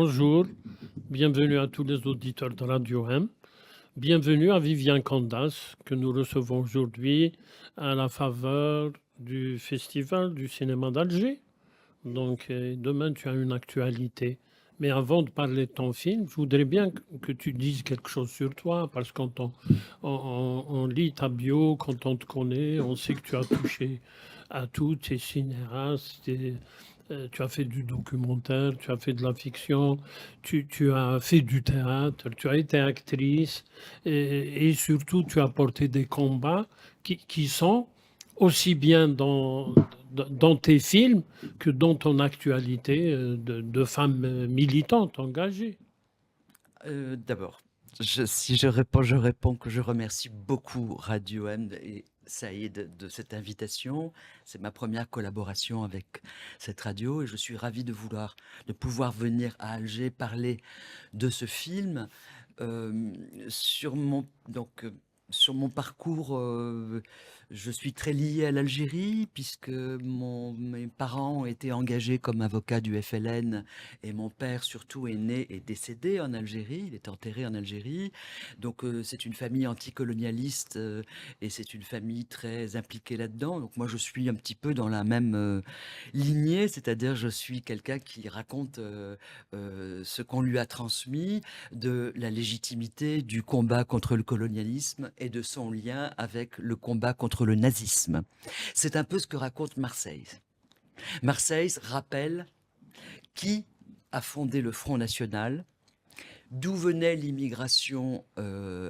Bonjour, bienvenue à tous les auditeurs de Radio M. Bienvenue à Viviane Candas, que nous recevons aujourd'hui à la faveur du Festival du cinéma d'Alger. Donc, demain, tu as une actualité. Mais avant de parler de ton film, je voudrais bien que tu dises quelque chose sur toi, parce que quand on lit ta bio, quand on te connaît, on sait que tu as touché à tout, tu es cinéaste, tu as fait du documentaire, tu as fait de la fiction, tu as fait du théâtre, tu as été actrice, et surtout, tu as porté des combats qui sont aussi bien dans tes films que dans ton actualité de femme militante engagée. D'abord, si je réponds que je remercie beaucoup Radio M et Saïd de cette invitation. C'est ma première collaboration avec cette radio et je suis ravi de pouvoir venir à Alger parler de ce film. Euh, sur mon, donc, sur mon parcours, je suis très lié à l'Algérie puisque mes parents ont été engagés comme avocats du FLN et mon père surtout est né et décédé en Algérie, il est enterré en Algérie. Donc c'est une famille anticolonialiste et c'est une famille très impliquée là-dedans. Donc moi je suis un petit peu dans la même lignée, c'est-à-dire je suis quelqu'un qui raconte ce qu'on lui a transmis, de la légitimité du combat contre le colonialisme et de son lien avec le combat contre le nazisme. C'est un peu ce que raconte Marseille. Marseille rappelle qui a fondé le Front National, d'où venait l'immigration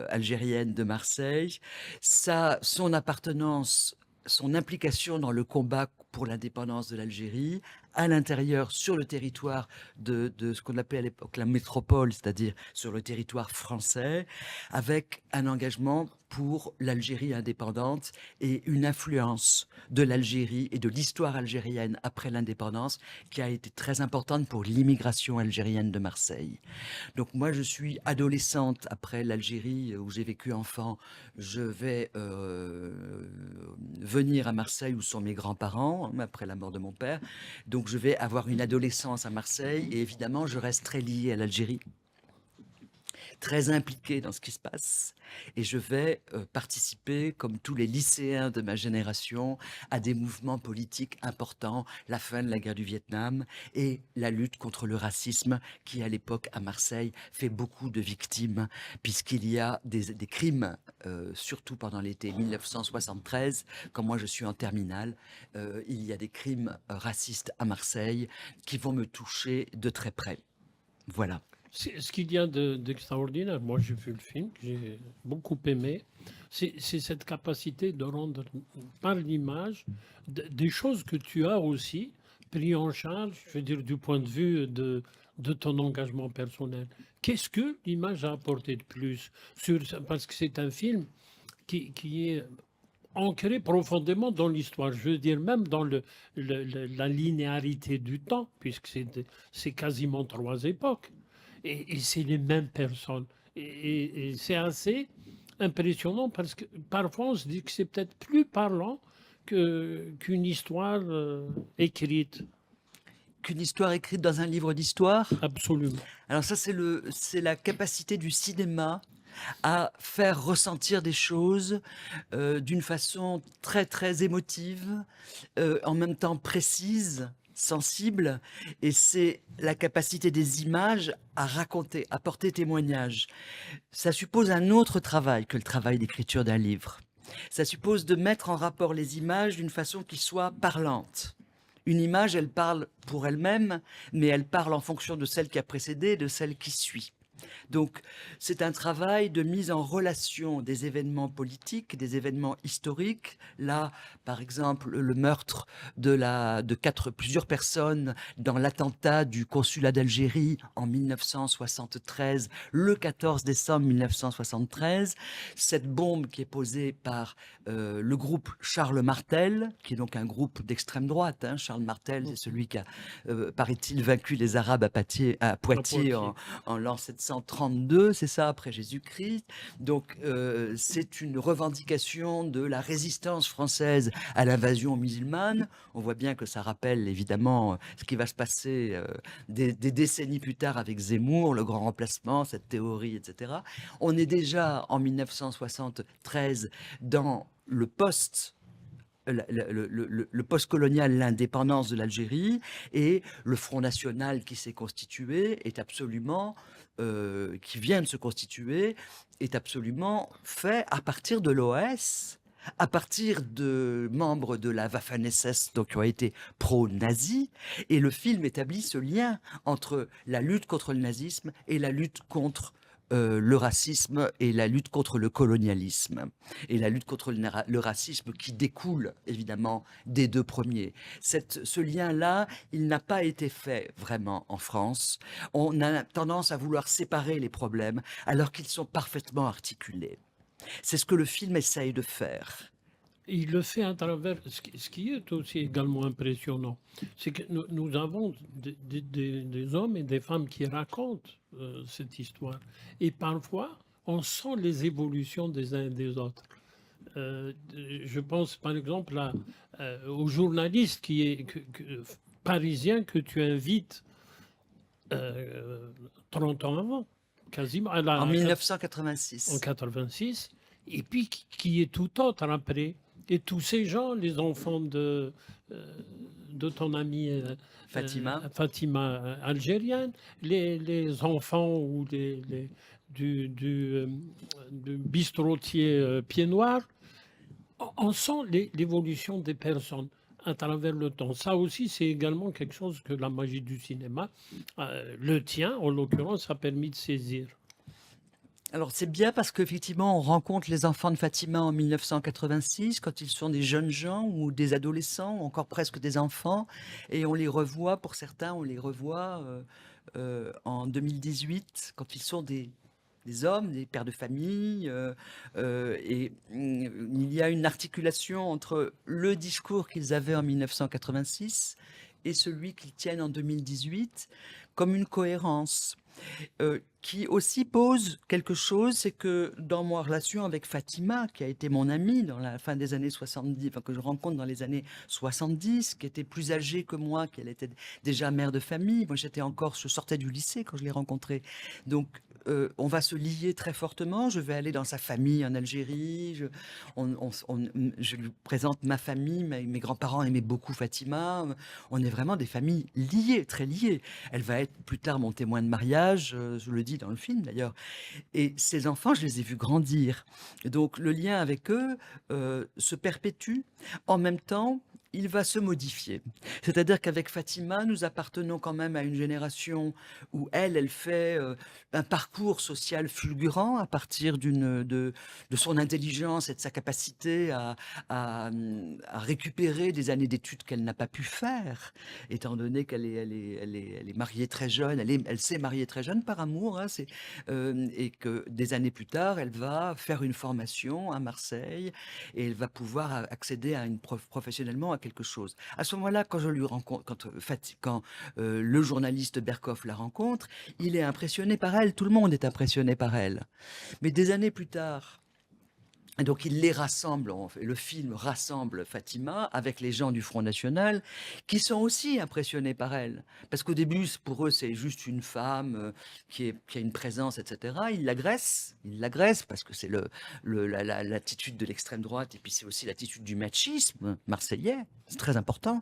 algérienne de Marseille, son appartenance, son implication dans le combat pour l'indépendance de l'Algérie, à l'intérieur, sur le territoire de ce qu'on appelait à l'époque la métropole, c'est-à-dire sur le territoire français, avec un engagement pour l'Algérie indépendante et une influence de l'Algérie et de l'histoire algérienne après l'indépendance qui a été très importante pour l'immigration algérienne de Marseille. Donc moi, je suis adolescente après l'Algérie où j'ai vécu enfant. Je vais venir à Marseille où sont mes grands-parents après la mort de mon père. Donc je vais avoir une adolescence à Marseille et évidemment, je reste très liée à l'Algérie, très impliquée dans ce qui se passe. Et je vais participer, comme tous les lycéens de ma génération, à des mouvements politiques importants, la fin de la guerre du Vietnam et la lutte contre le racisme qui, à l'époque, à Marseille, fait beaucoup de victimes, puisqu'il y a des crimes, surtout pendant l'été 1973, quand moi je suis en terminale, il y a des crimes racistes à Marseille qui vont me toucher de très près. Voilà. Ce qu'il y a d'extraordinaire, moi j'ai vu le film, que j'ai beaucoup aimé, c'est cette capacité de rendre par l'image des choses que tu as aussi pris en charge, je veux dire, du point de vue de ton engagement personnel. Qu'est-ce que l'image a apporté de plus parce que c'est un film qui est ancré profondément dans l'histoire, je veux dire même dans la linéarité du temps, puisque c'est quasiment trois époques. Et c'est les mêmes personnes. Et c'est assez impressionnant parce que parfois on se dit que c'est peut-être plus parlant qu'une histoire écrite. Qu'une histoire écrite dans un livre d'histoire. Absolument. Alors ça, c'est la capacité du cinéma à faire ressentir des choses d'une façon très très émotive, en même temps précise, sensible, et c'est la capacité des images à raconter, à porter témoignage. Ça suppose un autre travail que le travail d'écriture d'un livre. Ça suppose de mettre en rapport les images d'une façon qui soit parlante. Une image, elle parle pour elle-même, mais elle parle en fonction de celle qui a précédé, de celle qui suit. Donc, c'est un travail de mise en relation des événements politiques, des événements historiques. Là, par exemple, le meurtre de plusieurs personnes dans l'attentat du consulat d'Algérie en 1973, le 14 décembre 1973. Cette bombe qui est posée par le groupe Charles Martel, qui est donc un groupe d'extrême droite. Hein. Charles Martel, c'est celui qui a, paraît-il, vaincu les Arabes à Poitiers en l'an 732, c'est ça, après Jésus-Christ. Donc, c'est une revendication de la résistance française à l'invasion musulmane. On voit bien que ça rappelle évidemment ce qui va se passer des décennies plus tard avec Zemmour, le grand remplacement, cette théorie, etc. On est déjà en 1973 dans le post-colonial, l'indépendance de l'Algérie, et le Front National qui s'est constitué est absolument, qui vient de se constituer, est absolument fait à partir de l'OS, à partir de membres de la Waffen-SS, donc qui ont été pro-nazis, et le film établit ce lien entre la lutte contre le nazisme et la lutte contre le racisme et la lutte contre le colonialisme et la lutte contre le racisme qui découle évidemment des deux premiers. Ce lien-là, il n'a pas été fait vraiment en France. On a tendance à vouloir séparer les problèmes alors qu'ils sont parfaitement articulés. C'est ce que le film essaye de faire. Il le fait à travers. Ce qui est aussi également impressionnant, c'est que nous avons des hommes et des femmes qui racontent cette histoire. Et parfois, on sent les évolutions des uns et des autres. Je pense par exemple au journaliste parisien que tu invites 30 ans avant, quasiment. En 1986. En 86, et puis qui est tout autre après. Et tous ces gens, les enfants de ton amie Fatima algérienne, les enfants ou du bistrotier Pied Noir, on sent l'évolution des personnes à travers le temps. Ça aussi, c'est également quelque chose que la magie du cinéma, le tien en l'occurrence, a permis de saisir. Alors c'est bien parce qu'effectivement on rencontre les enfants de Fatima en 1986 quand ils sont des jeunes gens ou des adolescents ou encore presque des enfants, et on les revoit, pour certains on les revoit en 2018 quand ils sont des hommes, des pères de famille, et il y a une articulation entre le discours qu'ils avaient en 1986 et celui qu'ils tiennent en 2018 comme une cohérence. Qui aussi pose quelque chose, c'est que dans ma relation avec Fatima, qui a été mon amie dans la fin des années 70, enfin que je rencontre dans les années 70, qui était plus âgée que moi, qu'elle était déjà mère de famille. Moi, je sortais du lycée quand je l'ai rencontrée. Donc, on va se lier très fortement. Je vais aller dans sa famille en Algérie. Je lui présente ma famille. Mes grands-parents aimaient beaucoup Fatima. On est vraiment des familles liées, très liées. Elle va être plus tard mon témoin de mariage. Je le dis dans le film d'ailleurs. Et ces enfants, je les ai vus grandir. Donc le lien avec eux se perpétue. En même temps, il va se modifier. C'est-à-dire qu'avec Fatima, nous appartenons quand même à une génération où elle fait un parcours social fulgurant à partir de son intelligence et de sa capacité à récupérer des années d'études qu'elle n'a pas pu faire, étant donné qu'elle est mariée très jeune, elle s'est mariée très jeune par amour, hein, et que des années plus tard, elle va faire une formation à Marseille et elle va pouvoir accéder à professionnellement à quelque chose. À ce moment-là, quand je lui rencontre, quand le journaliste Berkoff la rencontre, il est impressionné par elle. Tout le monde est impressionné par elle. Mais des années plus tard, et donc il les rassemble, le film rassemble Fatima avec les gens du Front National qui sont aussi impressionnés par elle. Parce qu'au début, pour eux, c'est juste une femme qui a une présence, etc. Ils l'agressent parce que c'est l'attitude de l'extrême droite et puis c'est aussi l'attitude du machisme marseillais. C'est très important.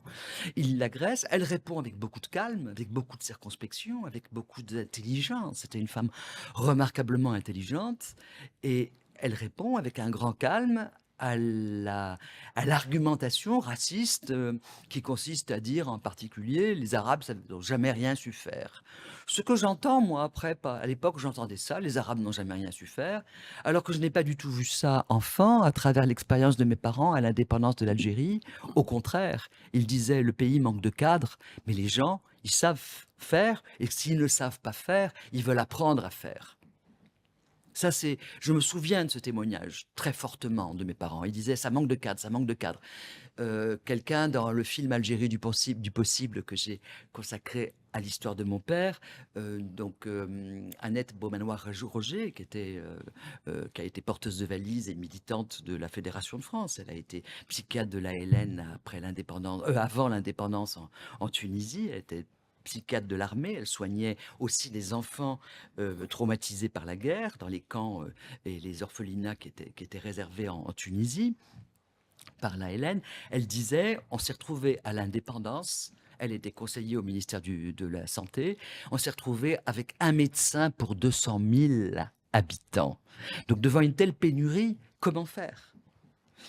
Ils l'agressent, elle répond avec beaucoup de calme, avec beaucoup de circonspection, avec beaucoup d'intelligence. C'était une femme remarquablement intelligente et elle répond avec un grand calme à l'argumentation raciste qui consiste à dire en particulier les Arabes n'ont jamais rien su faire. Ce que j'entends, moi, après, à l'époque, j'entendais ça, les Arabes n'ont jamais rien su faire, alors que je n'ai pas du tout vu ça enfant, à travers l'expérience de mes parents à l'indépendance de l'Algérie. Au contraire, ils disaient le pays manque de cadres, mais les gens, ils savent faire, et s'ils ne savent pas faire, ils veulent apprendre à faire. Ça, je me souviens de ce témoignage très fortement de mes parents. Ils disaient ça manque de cadre, ça manque de cadre. Quelqu'un dans le film Algérie du possible que j'ai consacré à l'histoire de mon père. Annette Beaumanoir-Roger, qui a été porteuse de valises et militante de la Fédération de France. Elle a été psychiatre de l'ALN avant l'indépendance en Tunisie. Elle était psychiatre de l'armée. Elle soignait aussi les enfants traumatisés par la guerre dans les camps et les orphelinats qui étaient réservés en Tunisie par l'ALN. Elle disait, on s'est retrouvé à l'indépendance. Elle était conseillère au ministère de la Santé. On s'est retrouvé avec un médecin pour 200 000 habitants. Donc, devant une telle pénurie, comment faire?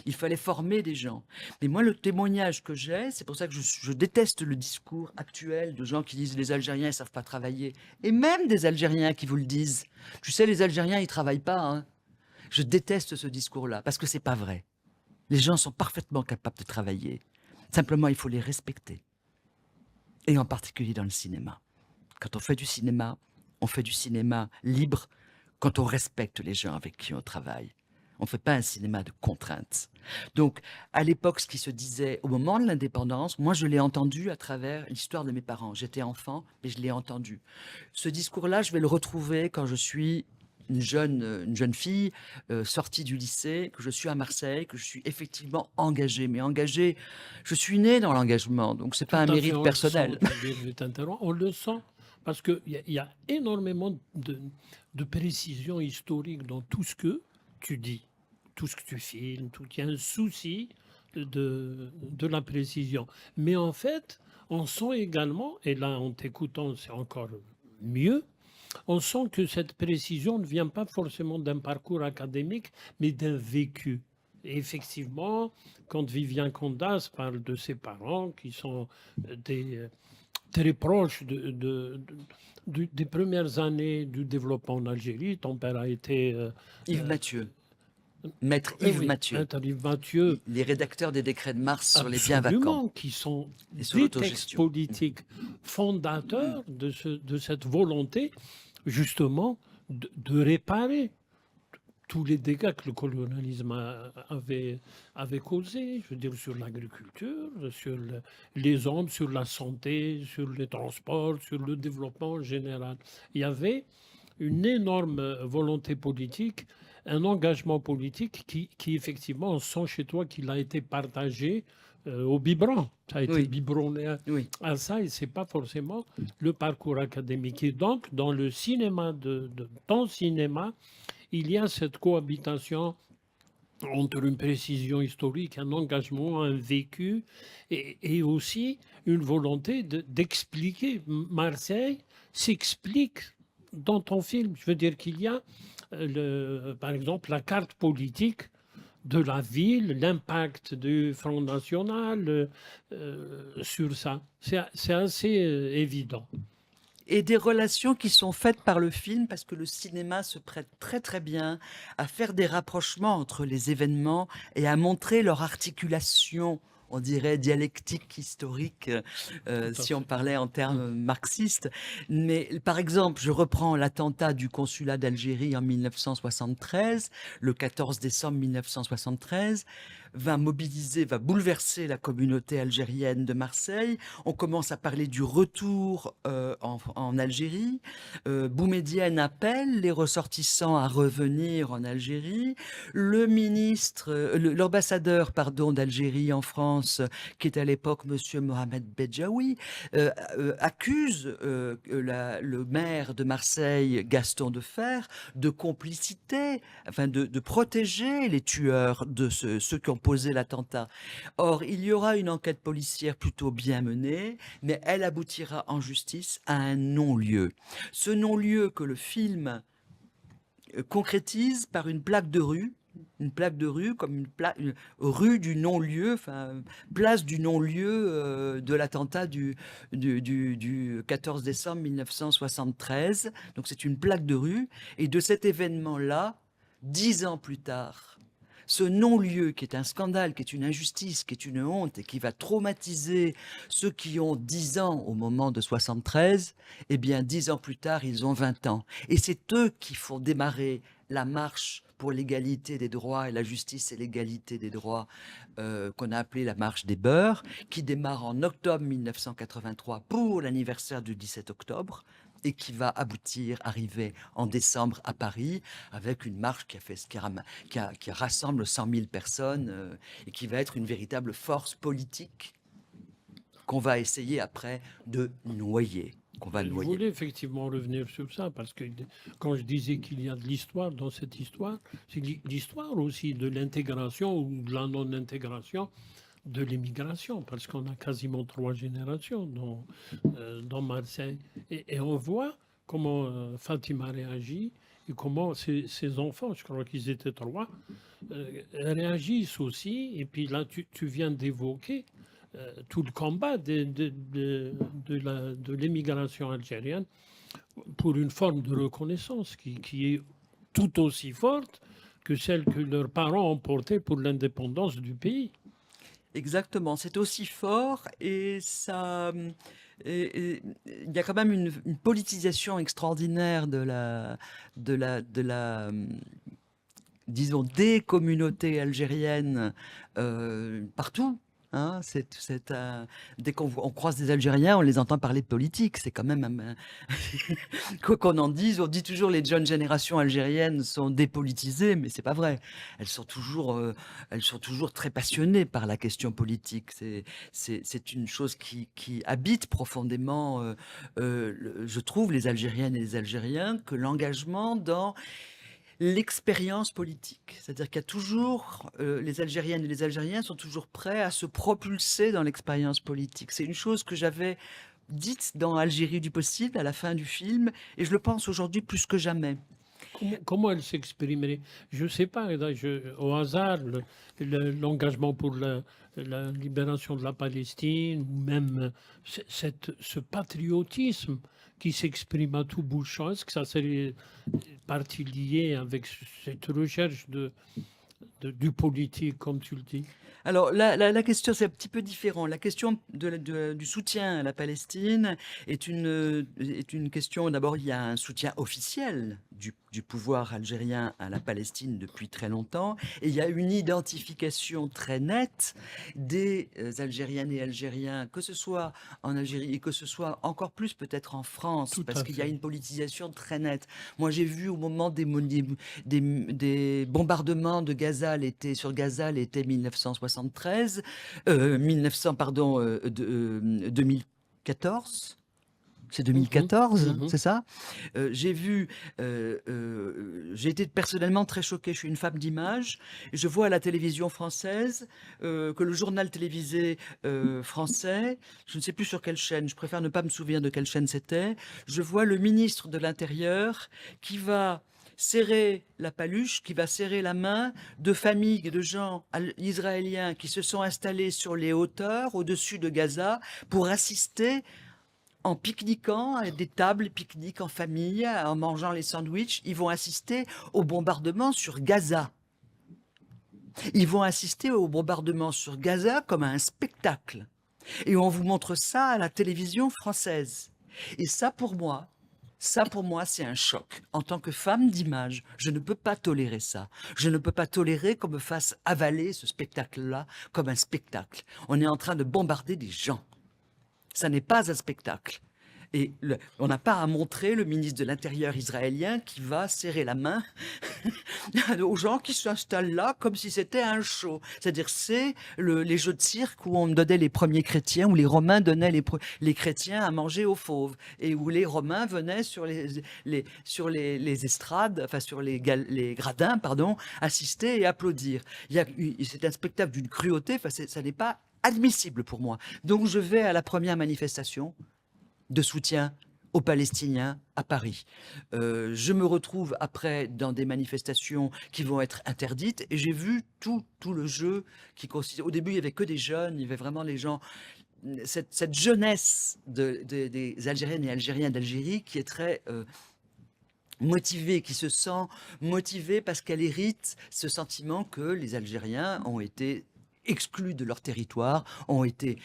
Il fallait former des gens. Mais moi, le témoignage que j'ai, c'est pour ça que je déteste le discours actuel de gens qui disent les Algériens ne savent pas travailler. Et même des Algériens qui vous le disent. Tu sais, les Algériens, ils ne travaillent pas. Hein. Je déteste ce discours-là parce que ce n'est pas vrai. Les gens sont parfaitement capables de travailler. Simplement, il faut les respecter. Et en particulier dans le cinéma. Quand on fait du cinéma libre quand on respecte les gens avec qui on travaille. On ne fait pas un cinéma de contraintes. Donc, à l'époque, ce qui se disait au moment de l'indépendance, moi, je l'ai entendu à travers l'histoire de mes parents. J'étais enfant, mais je l'ai entendu. Ce discours-là, je vais le retrouver quand je suis une jeune fille sortie du lycée, que je suis à Marseille, que je suis effectivement engagée. Mais engagée, je suis née dans l'engagement, donc ce n'est pas un Tout à fait, mérite on le personnel. sent, je t'interromps, on le sent parce qu'il y a énormément de précision historique dans tout ce que tu dis, tout ce que tu filmes, il y a un souci de la précision. Mais en fait, on sent également, et là en t'écoutant c'est encore mieux, on sent que cette précision ne vient pas forcément d'un parcours académique, mais d'un vécu. Et effectivement, quand Vivian Condas parle de ses parents, qui sont très proches des premières années du développement en Algérie, ton père a été... Yves Mathieu, maître Yves oui, Mathieu. maître Yves Mathieu, Les rédacteurs des décrets de mars sur les biens vacants. absolument, qui sont Et sur des textes l'autogestion. politiques fondateurs de cette volonté, justement, de réparer tous les dégâts que le colonialisme avait causés, je veux dire, sur l'agriculture, sur les hommes, sur la santé, sur les transports, sur le développement en général. Il y avait une énorme volonté politique, un engagement politique qui effectivement, on sent chez toi qu'il a été partagé au biberon. Ça a été Oui. biberonné Oui. à ça et c'est pas forcément le parcours académique. Et donc, dans le cinéma, de ton cinéma, il y a cette cohabitation entre une précision historique, un engagement, un vécu et aussi une volonté d'expliquer. Marseille s'explique dans ton film. Je veux dire qu'il y a, par exemple, la carte politique de la ville, l'impact du Front National sur ça. C'est assez évident. Et des relations qui sont faites par le film, parce que le cinéma se prête très très bien à faire des rapprochements entre les événements et à montrer leur articulation, on dirait dialectique historique, si on parlait en termes marxistes. Mais par exemple, je reprends l'attentat du consulat d'Algérie en 1973, le 14 décembre 1973, va bouleverser la communauté algérienne de Marseille. On commence à parler du retour en Algérie. Boumedienne appelle les ressortissants à revenir en Algérie. L'ambassadeur d'Algérie en France, qui est à l'époque Monsieur Mohamed Bedjaoui, accuse le maire de Marseille, Gaston Defferre, de complicité, afin de protéger les tueurs de ceux qui ont posé l'attentat. Or, il y aura une enquête policière plutôt bien menée, mais elle aboutira en justice à un non-lieu. Ce non-lieu que le film concrétise par une plaque de rue comme une rue du non-lieu, enfin place du non-lieu de l'attentat du 14 décembre 1973. Donc c'est une plaque de rue, et de cet événement-là, 10 ans plus tard, ce non-lieu qui est un scandale, qui est une injustice, qui est une honte et qui va traumatiser ceux qui ont 10 ans au moment de 73, eh bien 10 ans plus tard, ils ont 20 ans. Et c'est eux qui font démarrer la marche pour l'égalité des droits et la justice et l'égalité des droits, qu'on a appelée la marche des beurs, qui démarre en octobre 1983 pour l'anniversaire du 17 octobre et qui va arriver en décembre à Paris avec une marche qui rassemble 100 000 personnes et qui va être une véritable force politique qu'on va essayer après de noyer. Je voulais effectivement revenir sur ça, parce que quand je disais qu'il y a de l'histoire dans cette histoire, c'est l'histoire aussi de l'intégration ou de la non-intégration de l'immigration, parce qu'on a quasiment 3 générations dans Marseille. Et on voit comment Fatima réagit et comment ses enfants, je crois qu'ils étaient 3, réagissent aussi. Et puis là, tu viens d'évoquer tout le combat de l'immigration algérienne pour une forme de reconnaissance qui est tout aussi forte que celle que leurs parents ont portée pour l'indépendance du pays. Exactement, c'est aussi fort et ça, il y a quand même une politisation extraordinaire disons, des communautés algériennes partout. Hein, dès on croise des Algériens, on les entend parler de politique. C'est quand même, quoi qu'on en dise, on dit toujours les jeunes générations algériennes sont dépolitisées, mais c'est pas vrai. Elles sont toujours très passionnées par la question politique. C'est une chose qui habite profondément, je trouve, les Algériennes et les Algériens, que l'engagement dans l'expérience politique. C'est-à-dire qu'il y a toujours, les Algériennes et les Algériens sont toujours prêts à se propulser dans l'expérience politique. C'est une chose que j'avais dite dans Algérie du possible à la fin du film, et je le pense aujourd'hui plus que jamais. Comment elle s'exprimerait? Je ne sais pas, au hasard, l'engagement pour la libération de la Palestine, ou même ce patriotisme qui s'exprime à tout bout de champ, est-ce que ça serait partie liée avec cette recherche du politique, comme tu le dis? Alors, la question, c'est un petit peu différent. La question du soutien à la Palestine est une question. D'abord, il y a un soutien officiel du pouvoir algérien à la Palestine depuis très longtemps. Et il y a une identification très nette des Algériennes et Algériens, que ce soit en Algérie et que ce soit encore plus peut-être en France, Tout parce à qu'il y a fait. une politisation très nette. Moi, j'ai vu au moment des bombardements de Gaza, sur Gaza, l'été 1973, 1900, pardon, 2014. C'est Mhm, 2014, mhm. c'est ça? J'ai été personnellement très choqué. Je suis une femme d'image. Je vois à la télévision française que le journal télévisé français, je ne sais plus sur quelle chaîne, je préfère ne pas me souvenir de quelle chaîne c'était, je vois le ministre de l'Intérieur qui va serrer la paluche, qui va serrer la main de familles de gens israéliens qui se sont installés sur les hauteurs au-dessus de Gaza pour assister en pique-niquant, à des tables pique-nique en famille, en mangeant les sandwichs. Ils vont assister au bombardement sur Gaza. Ils vont assister au bombardement sur Gaza comme à un spectacle. Et on vous montre ça à la télévision française. Et ça, pour moi, c'est un choc. En tant que femme d'image, je ne peux pas tolérer ça. Je ne peux pas tolérer qu'on me fasse avaler ce spectacle-là comme un spectacle. On est en train de bombarder des gens. Ça n'est pas un spectacle. Et on n'a pas à montrer le ministre de l'Intérieur israélien qui va serrer la main aux gens qui s'installent là comme si c'était un show. C'est-à-dire c'est les jeux de cirque où on donnait les premiers chrétiens, où les Romains donnaient les chrétiens à manger aux fauves, et où les Romains venaient sur les estrades, enfin sur les gradins, pardon, assister et applaudir. C'est un spectacle d'une cruauté, enfin, ça n'est pas admissible pour moi. Donc je vais à la première manifestation de soutien aux Palestiniens à Paris. Je me retrouve après dans des manifestations qui vont être interdites et j'ai vu tout le jeu qui consiste. Au début, il n'y avait que des jeunes, il y avait vraiment les gens. Cette jeunesse des Algériennes et Algériens d'Algérie qui est très motivée, qui se sent motivée parce qu'elle hérite ce sentiment que les Algériens ont été exclus de leur territoire, ont été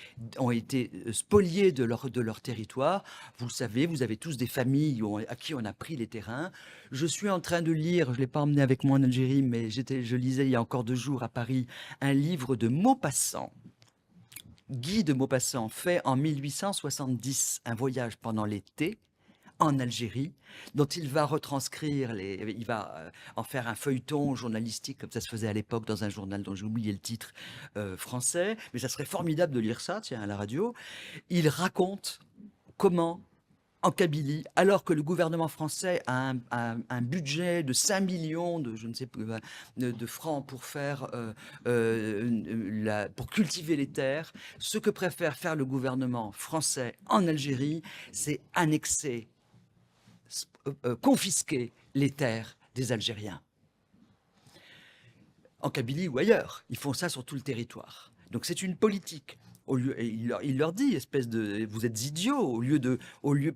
spoliés de leur territoire. Vous le savez, vous avez tous des familles à qui on a pris les terrains. Je suis en train de lire, je ne l'ai pas emmené avec moi en Algérie, mais je lisais il y a encore 2 jours à Paris, un livre de Maupassant, Guy de Maupassant, fait en 1870, un voyage pendant l'été en Algérie, dont il va retranscrire, il va en faire un feuilleton journalistique, comme ça se faisait à l'époque dans un journal dont j'ai oublié le titre français, mais ça serait formidable de lire ça, tiens, à la radio. Il raconte comment, en Kabylie, alors que le gouvernement français a un budget de 5 millions de, je ne sais plus, de francs pour faire, pour cultiver les terres, ce que préfère faire le gouvernement français en Algérie, c'est annexer, confisquer les terres des Algériens. En Kabylie ou ailleurs, ils font ça sur tout le territoire. Donc c'est une politique. Il leur dit, espèce de, vous êtes idiots,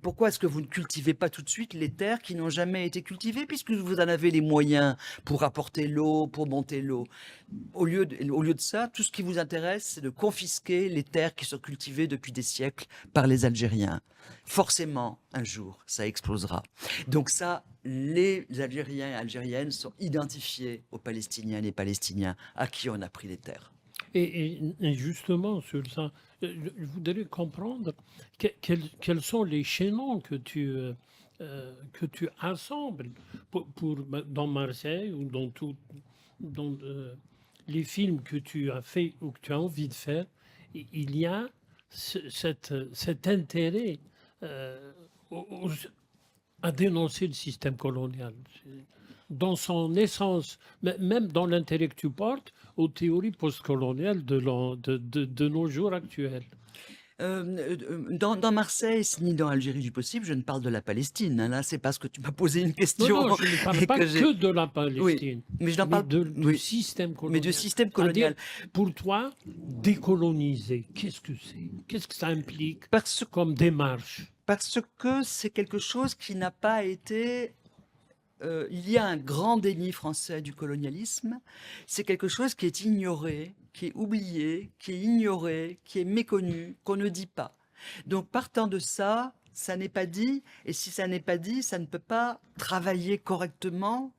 pourquoi est-ce que vous ne cultivez pas tout de suite les terres qui n'ont jamais été cultivées, puisque vous en avez les moyens pour apporter l'eau, pour monter l'eau. Au lieu de ça, tout ce qui vous intéresse, c'est de confisquer les terres qui sont cultivées depuis des siècles par les Algériens. Forcément, un jour, ça explosera. Donc ça, les Algériens et Algériennes sont identifiés aux Palestiniens et les Palestiniens à qui on a pris les terres. Et justement, sur ça, je voudrais comprendre quels sont les chaînons que tu assembles dans Marseille ou dans les films que tu as fait ou que tu as envie de faire. Il y a cet intérêt à dénoncer le système colonial. Dans son essence, même dans l'intérêt que tu portes, aux théories postcoloniales de nos jours actuels. Dans Marseille, ni dans Algérie du possible, je ne parle de la Palestine. Hein. Là, c'est parce que tu m'as posé une question. Non, je ne parle pas que de la Palestine, oui, mais je n'en parle du système colonial. Mais du système colonial. Pour toi, décoloniser, qu'est-ce que c'est? Qu'est-ce que ça implique comme démarche? Parce que c'est quelque chose qui n'a pas été... il y a un grand déni français du colonialisme. C'est quelque chose qui est ignoré, qui est oublié, qui est ignoré, qui est méconnu, qu'on ne dit pas. Donc partant de ça, ça n'est pas dit. Et si ça n'est pas dit, ça ne peut pas travailler correctement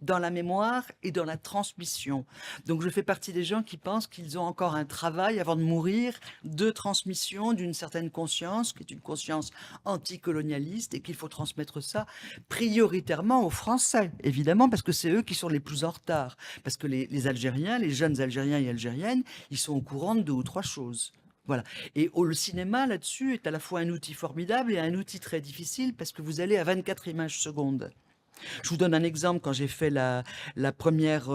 dans la mémoire et dans la transmission. Donc je fais partie des gens qui pensent qu'ils ont encore un travail avant de mourir de transmission d'une certaine conscience, qui est une conscience anticolonialiste, et qu'il faut transmettre ça prioritairement aux Français, évidemment, parce que c'est eux qui sont les plus en retard. Parce que les Algériens, les jeunes Algériens et Algériennes, ils sont au courant de 2 ou 3 choses. Voilà. Et le cinéma, là-dessus, est à la fois un outil formidable et un outil très difficile, parce que vous allez à 24 images secondes. Je vous donne un exemple. Quand j'ai fait la première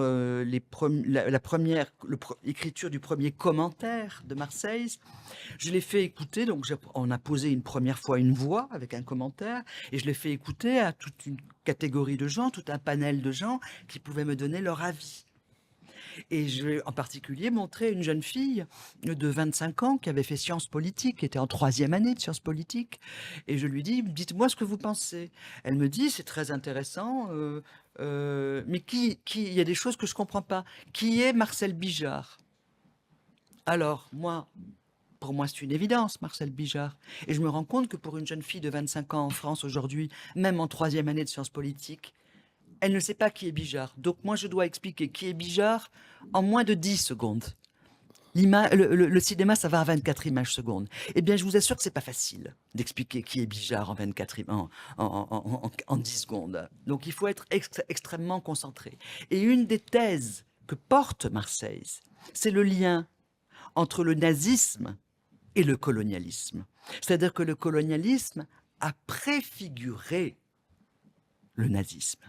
écriture du premier commentaire de Marseille, je l'ai fait écouter. Donc, on a posé une première fois une voix avec un commentaire, et je l'ai fait écouter à toute une catégorie de gens, tout un panel de gens qui pouvaient me donner leur avis. Et je vais en particulier montrer une jeune fille de 25 ans qui avait fait sciences politiques, qui était en 3e année de sciences politiques. Et je lui dis, dites-moi ce que vous pensez. Elle me dit, c'est très intéressant, mais il y a des choses que je ne comprends pas. Qui est Marcel Bijard? Alors, pour moi, c'est une évidence, Marcel Bijard. Et je me rends compte que pour une jeune fille de 25 ans en France aujourd'hui, même en 3e année de sciences politiques, elle ne sait pas qui est Bijard. Donc moi, je dois expliquer qui est Bijard en moins de 10 secondes. Le cinéma, ça va à 24 images secondes. Eh bien, je vous assure que c'est pas facile d'expliquer qui est Bijard en 10 secondes. Donc il faut être extrêmement concentré. Et une des thèses que porte Marseille, c'est le lien entre le nazisme et le colonialisme. C'est-à-dire que le colonialisme a préfiguré le nazisme.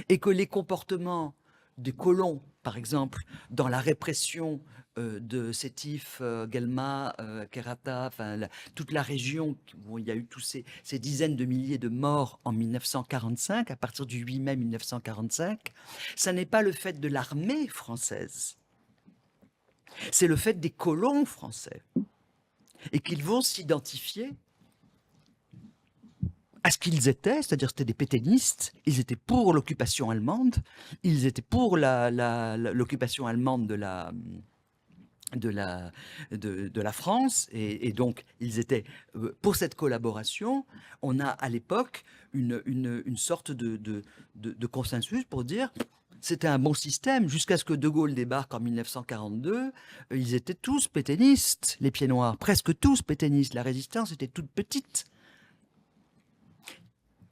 Et que les comportements des colons, par exemple, dans la répression de Sétif, Guelma, Kerata, toute la région où il y a eu tous ces dizaines de milliers de morts en 1945, à partir du 8 mai 1945, ça n'est pas le fait de l'armée française, c'est le fait des colons français. Et qu'ils vont s'identifier à ce qu'ils étaient, c'est-à-dire c'était des pétainistes, ils étaient pour l'occupation allemande, ils étaient pour l'occupation allemande de de la France. Et donc, ils étaient, pour cette collaboration, on a à l'époque une sorte de consensus pour dire c'était un bon système, jusqu'à ce que De Gaulle débarque en 1942. Ils étaient tous pétainistes, les Pieds Noirs, presque tous pétainistes. La résistance était toute petite.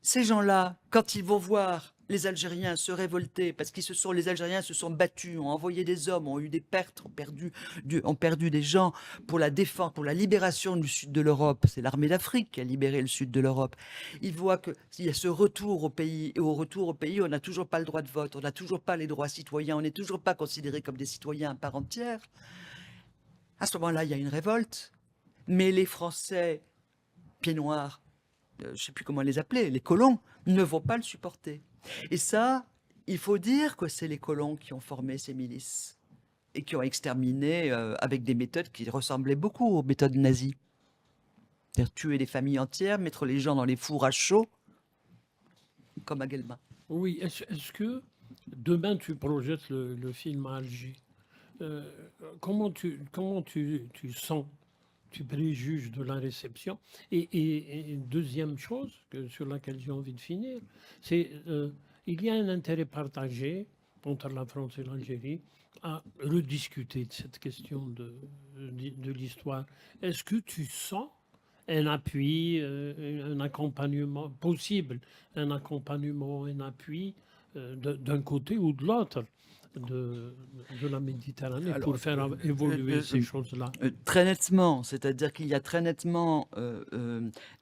Ces gens-là, quand ils vont voir les Algériens se révolter, parce que les Algériens se sont battus, ont envoyé des hommes, ont eu des pertes, ont perdu des gens pour la défense, pour la libération du sud de l'Europe. C'est l'armée d'Afrique qui a libéré le sud de l'Europe. Ils voient qu'il y a ce retour au pays, et au retour au pays, on n'a toujours pas le droit de vote, on n'a toujours pas les droits citoyens, on n'est toujours pas considérés comme des citoyens à part entière. À ce moment-là, il y a une révolte. Mais les Français, pieds noirs, je ne sais plus comment les appeler, les colons, ne vont pas le supporter. Et ça, il faut dire que c'est les colons qui ont formé ces milices et qui ont exterminé avec des méthodes qui ressemblaient beaucoup aux méthodes nazies. C'est-à-dire tuer des familles entières, mettre les gens dans les fours à chaud, comme à Guelma. Oui, est-ce que demain tu projettes le film à Alger? Euh, comment tu sens, tu préjuges de la réception? Et deuxième chose sur laquelle j'ai envie de finir, c'est il y a un intérêt partagé entre la France et l'Algérie à rediscuter de cette question de l'histoire. Est-ce que tu sens un appui, un accompagnement possible, un accompagnement, un appui d'un côté ou de l'autre de, de la Méditerranée Alors, pour faire évoluer ces choses-là? très nettement, c'est-à-dire qu'il y a très nettement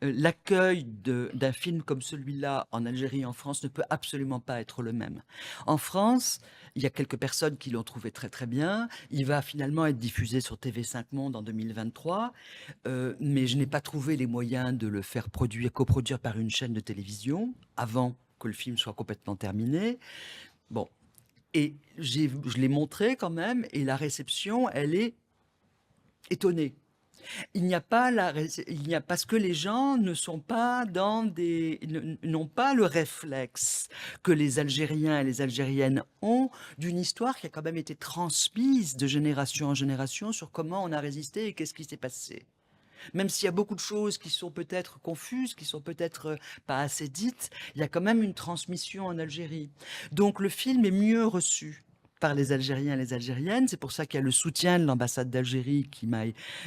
l'accueil d'un film comme celui-là en Algérie et en France ne peut absolument pas être le même. En France, il y a quelques personnes qui l'ont trouvé très très bien. Il va finalement être diffusé sur TV5 Monde en 2023, mais je n'ai pas trouvé les moyens de le faire coproduire par une chaîne de télévision avant que le film soit complètement terminé. Bon, et je l'ai montré quand même, et la réception, elle est étonnée. Parce que les gens ne sont pas n'ont pas le réflexe que les Algériens et les Algériennes ont d'une histoire qui a quand même été transmise de génération en génération sur comment on a résisté et qu'est-ce qui s'est passé. Même s'il y a beaucoup de choses qui sont peut-être confuses, qui sont peut-être pas assez dites, il y a quand même une transmission en Algérie. Donc le film est mieux reçu par les Algériens et les Algériennes. C'est pour ça qu'il y a le soutien de l'ambassade d'Algérie qui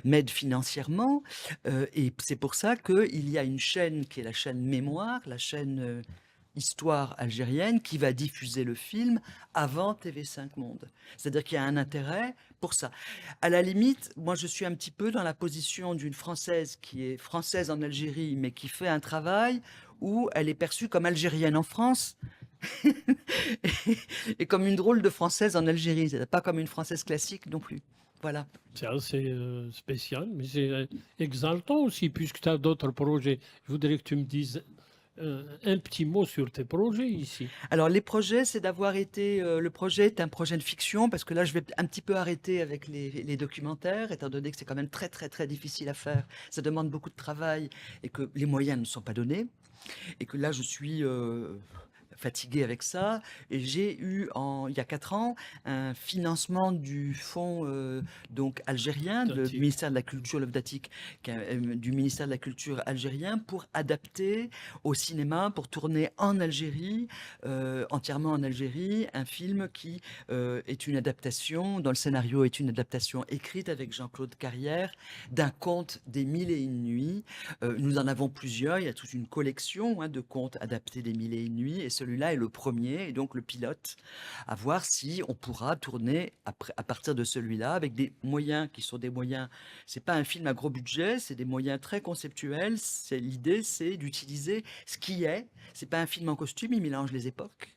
m'aide financièrement. Et c'est pour ça qu'il y a une chaîne qui est la chaîne Mémoire, la chaîne Histoire algérienne, qui va diffuser le film avant TV5 Monde. C'est-à-dire qu'il y a un intérêt pour ça. À la limite, moi je suis un petit peu dans la position d'une Française qui est française en Algérie, mais qui fait un travail où elle est perçue comme algérienne en France et comme une drôle de Française en Algérie, pas comme une Française classique non plus. Voilà. C'est assez spécial, mais c'est exaltant aussi, puisque tu as d'autres projets. Je voudrais que tu me dises un petit mot sur tes projets ici. Alors les projets, c'est d'avoir été... le projet est un projet de fiction, parce que là je vais un petit peu arrêter avec les documentaires, étant donné que c'est quand même très très très difficile à faire. Ça demande beaucoup de travail et que les moyens ne sont pas donnés. Et que là je suis... fatigué avec ça, et j'ai eu il y a 4 ans un financement du fonds donc algérien, du ministère de la Culture, l'OFDATIC, du ministère de la Culture algérien, pour adapter au cinéma, pour tourner en Algérie, entièrement en Algérie, un film qui est une adaptation, dont le scénario est une adaptation écrite avec Jean-Claude Carrière, d'un conte des Mille et une nuits. Nous en avons plusieurs, il y a toute une collection de contes adaptés des Mille et une nuits, et celui-là est le premier, et donc le pilote, à voir si on pourra tourner à partir de celui-là avec des moyens qui sont des moyens. C'est pas un film à gros budget, c'est des moyens très conceptuels. L'idée, c'est d'utiliser ce qui est. C'est pas un film en costume, il mélange les époques.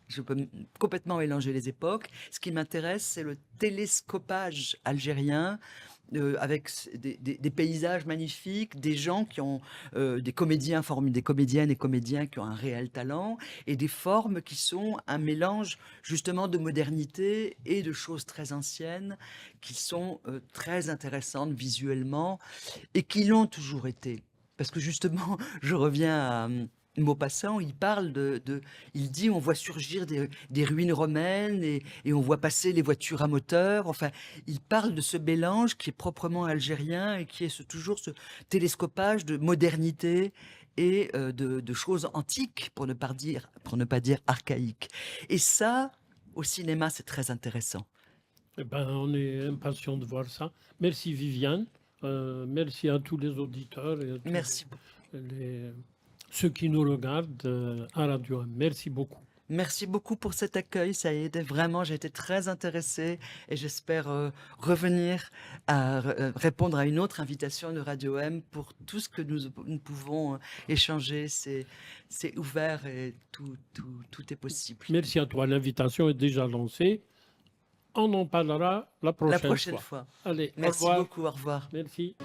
Je peux complètement mélanger les époques. Ce qui m'intéresse, c'est le télescopage algérien. Avec des paysages magnifiques, des gens qui ont des comédiens formés, des comédiennes et comédiens qui ont un réel talent, et des formes qui sont un mélange justement de modernité et de choses très anciennes qui sont très intéressantes visuellement et qui l'ont toujours été. Parce que justement, je reviens Maupassant, il parle il dit on voit surgir des ruines romaines et on voit passer les voitures à moteur. Enfin, il parle de ce mélange qui est proprement algérien et qui est toujours ce télescopage de modernité et de choses antiques, pour ne pas dire archaïques. Et ça, au cinéma, c'est très intéressant. Eh ben, on est impatient de voir ça. Merci Viviane. Merci à tous les auditeurs et à tous Merci. ceux qui nous regardent à Radio 1. Merci beaucoup. Merci beaucoup pour cet accueil, Saïd. Vraiment, j'ai été très intéressée et j'espère revenir à répondre à une autre invitation de Radio M pour tout ce que nous pouvons échanger. C'est ouvert et tout est possible. Merci à toi. L'invitation est déjà lancée. On en parlera la prochaine fois. fois. Allez, Merci au revoir. beaucoup. Au revoir. Merci.